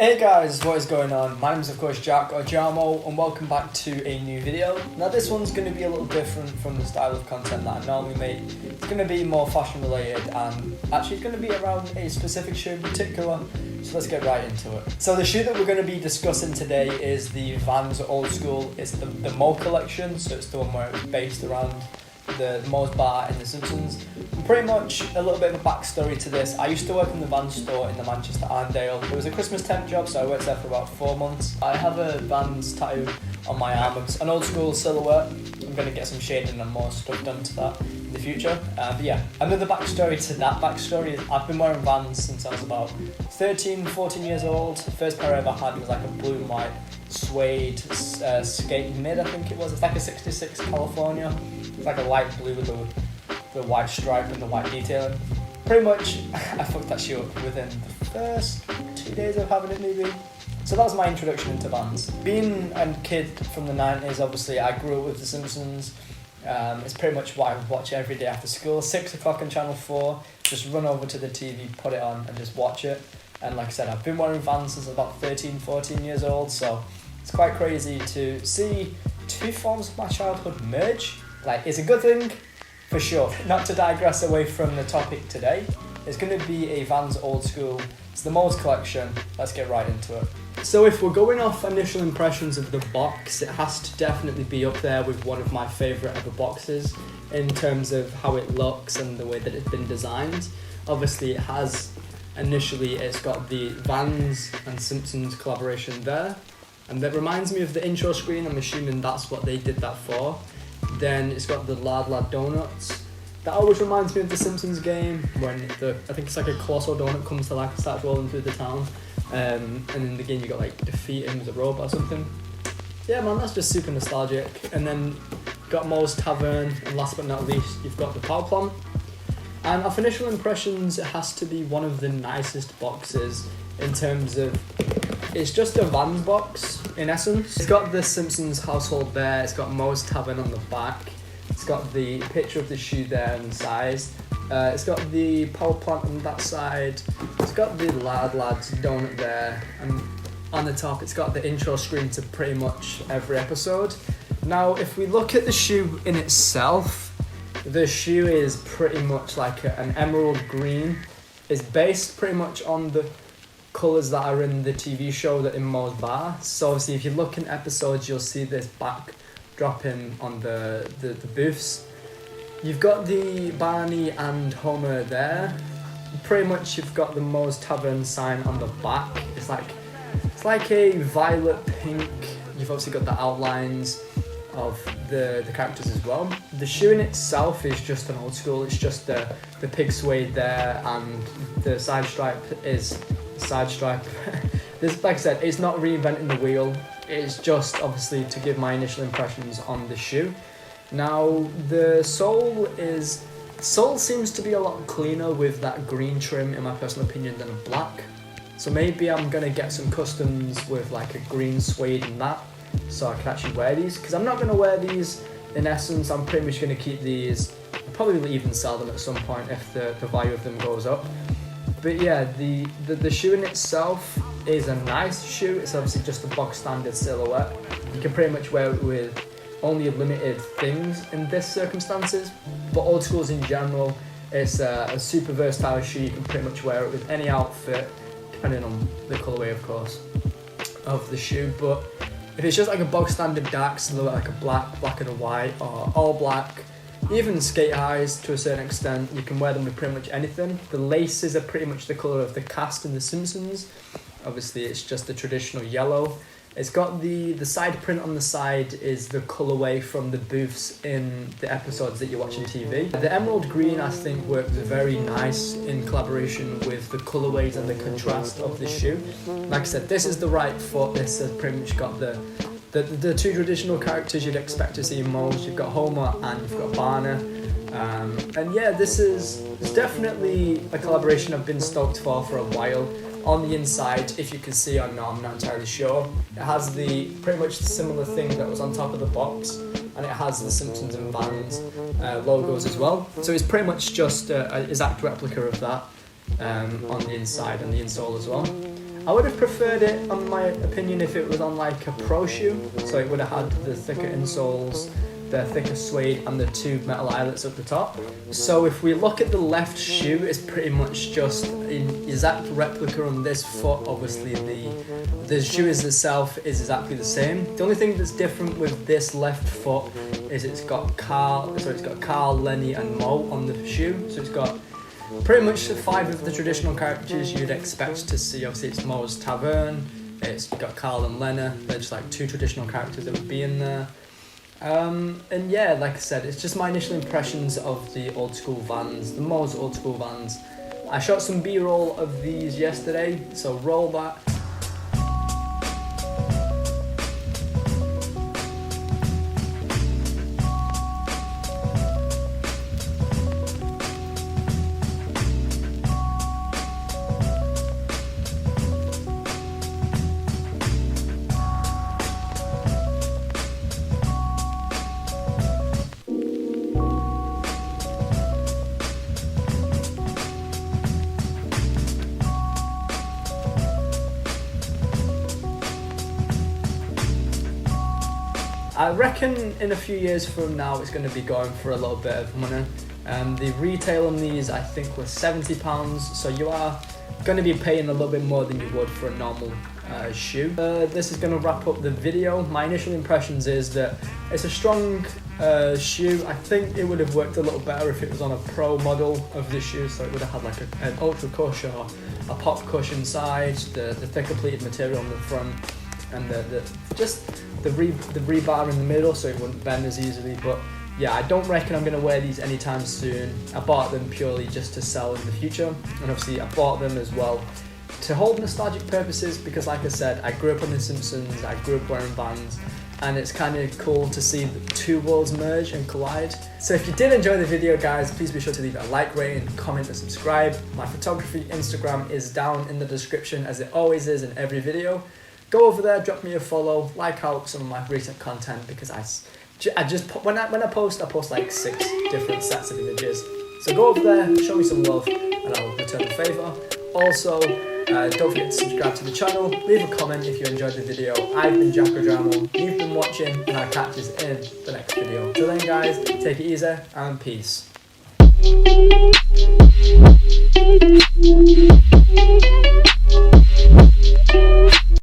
Hey guys, what is going on? My name is of course Jack or Jamo and welcome back to a new video. Now this one's going to be a little different from the style of content that I normally make. It's going to be more fashion related and actually it's going to be around a specific shoe in particular. So let's get right into it. So the shoe that we're going to be discussing today is the VANS Old School. It's the Mo collection, so it's the one where it's based around the Mo's bar in the Simpsons. And pretty much a little bit of a backstory to this. I used to work in the Vans store in the Manchester Arndale. It was a Christmas temp job, so I worked there for about 4 months. I have a Vans tattoo on my arm. It's an old school silhouette. I'm going to get some shading and more stuff done to that in the future. But yeah, another backstory to that backstory is I've been wearing Vans since I was about 13, 14 years old. The first pair I ever had was like a blue and white suede skate mid, I think it was. It's like a 66 California. It's like a light blue with the white stripe and the white detailing. Pretty much, I fucked that shoe up within the first 2 days of having it maybe. So that was my introduction into Vans. Being a kid from the 90s, obviously, I grew up with The Simpsons. It's pretty much what I would watch every day after school. 6 o'clock on Channel 4, just run over to the TV, put it on and just watch it. And like I said, I've been wearing Vans since about 13, 14 years old, so it's quite crazy to see two forms of my childhood merge. Like, it's a good thing, for sure. Not to digress away from the topic today, it's going to be a Vans Old School. It's the Mo's collection. Let's get right into it. So if we're going off initial impressions of the box, it has to definitely be up there with one of my favourite ever boxes in terms of how it looks and the way that it's been designed. Obviously, it's got the Vans and Simpsons collaboration there. And that reminds me of the intro screen. I'm assuming that's what they did that for. Then it's got the Lad Lad donuts. That always reminds me of the Simpsons game when I think it's like a colossal donut comes to life and starts rolling through the town. And in the game you got like defeat him as a robot or something. Yeah man, that's just super nostalgic. And then got Mo's Tavern, and last but not least you've got the power plant. And off initial impressions, it has to be one of the nicest boxes in terms of it's just a Vans box in essence. It's got the Simpsons household there, it's got Mo's Tavern on the back, it's got the picture of the shoe there and the size, it's got the power plant on that side, it's got the Lad Lads donut there, and on the top it's got the intro screen to pretty much every episode. Now if we look at the shoe in itself, the shoe is pretty much like an emerald green. It's based pretty much on the colours that are in the TV show that in Mo's bar. So obviously if you look in episodes you'll see this backdropping on the booths. You've got the Barney and Homer there. Pretty much you've got the Mo's Tavern sign on the back. It's like a violet pink. You've obviously got the outlines of the characters as well. The shoe in itself is just an old school. It's just the pig suede there, and the side stripe is side stripe. This, like I said, it's not reinventing the wheel. It's just obviously to give my initial impressions on the shoe. Now the sole seems to be a lot cleaner with that green trim in my personal opinion than a black. So maybe I'm gonna get some customs with like a green suede and that, so I can actually wear these, because I'm not going to wear these in essence. I'm pretty much going to keep these. I'll probably even sell them at some point if the value of them goes up. But yeah, the shoe in itself is a nice shoe. It's obviously just a box standard silhouette. You can pretty much wear it with only limited things in this circumstances, but old schools in general, it's a super versatile shoe. You can pretty much wear it with any outfit depending on the colourway of course of the shoe. But if it's just like a box standard dark silhouette, like a black and a white, or all black, even skate highs to a certain extent, you can wear them with pretty much anything. The laces are pretty much the colour of the cast in The Simpsons. Obviously it's just the traditional yellow. It's got the side print on the side is the colourway from the booths in the episodes that you watch on TV. The emerald green I think works very nice in collaboration with the colourways and the contrast of the shoe. Like I said, this is the right foot. This has pretty much got the two traditional characters you'd expect to see in Mo's. You've got Homer and you've got Barney. And yeah, it's definitely a collaboration I've been stoked for a while. On the inside, if you can see or not, I'm not entirely sure, it has the pretty much similar thing that was on top of the box, and it has the Simpsons and Vans logos as well. So it's pretty much just an exact replica of that on the inside and the insole as well. I would have preferred it, on my opinion, if it was on like a pro shoe, so it would have had the thicker insoles, the thicker suede, and the 2 metal eyelets at the top. So if we look at the left shoe, it's pretty much just an exact replica on this foot. Obviously the shoe itself is exactly the same. The only thing that's different with this left foot is it's got Carl, Lenny and Mo on the shoe. So it's got pretty much 5 of the traditional characters you'd expect to see. Obviously it's Mo's Tavern, it's got Carl and Lena. They're just like 2 traditional characters that would be in there. And yeah, like I said, it's just my initial impressions of the old school Vans, the Mo's old school Vans. I shot some B-roll of these yesterday, so roll that. I reckon in a few years from now it's going to be going for a little bit of money. The retail on these I think was £70, so you are going to be paying a little bit more than you would for a normal shoe. This is going to wrap up the video. My initial impressions is that it's a strong shoe. I think it would have worked a little better if it was on a pro model of this shoe, so it would have had like an ultra cush or a pop cush inside, the thicker pleated material on the front, and the rebar in the middle so it wouldn't bend as easily. But yeah, I don't reckon I'm going to wear these anytime soon. I bought them purely just to sell in the future, and obviously I bought them as well to hold nostalgic purposes because, like I said, I grew up on The Simpsons, I grew up wearing Vans, and it's kind of cool to see the 2 worlds merge and collide. So if you did enjoy the video, guys, please be sure to leave a like, rating, comment and subscribe. My photography Instagram is down in the description, as it always is in every video. Go over there, drop me a follow, like out some of my recent content, because I just when I post like 6 different sets of images. So go over there, show me some love, and I'll return the favour. Also, don't forget to subscribe to the channel, leave a comment if you enjoyed the video. I've been Jack O'Dramo, you've been watching, and I'll catch you in the next video. Till then, guys, take it easy and peace.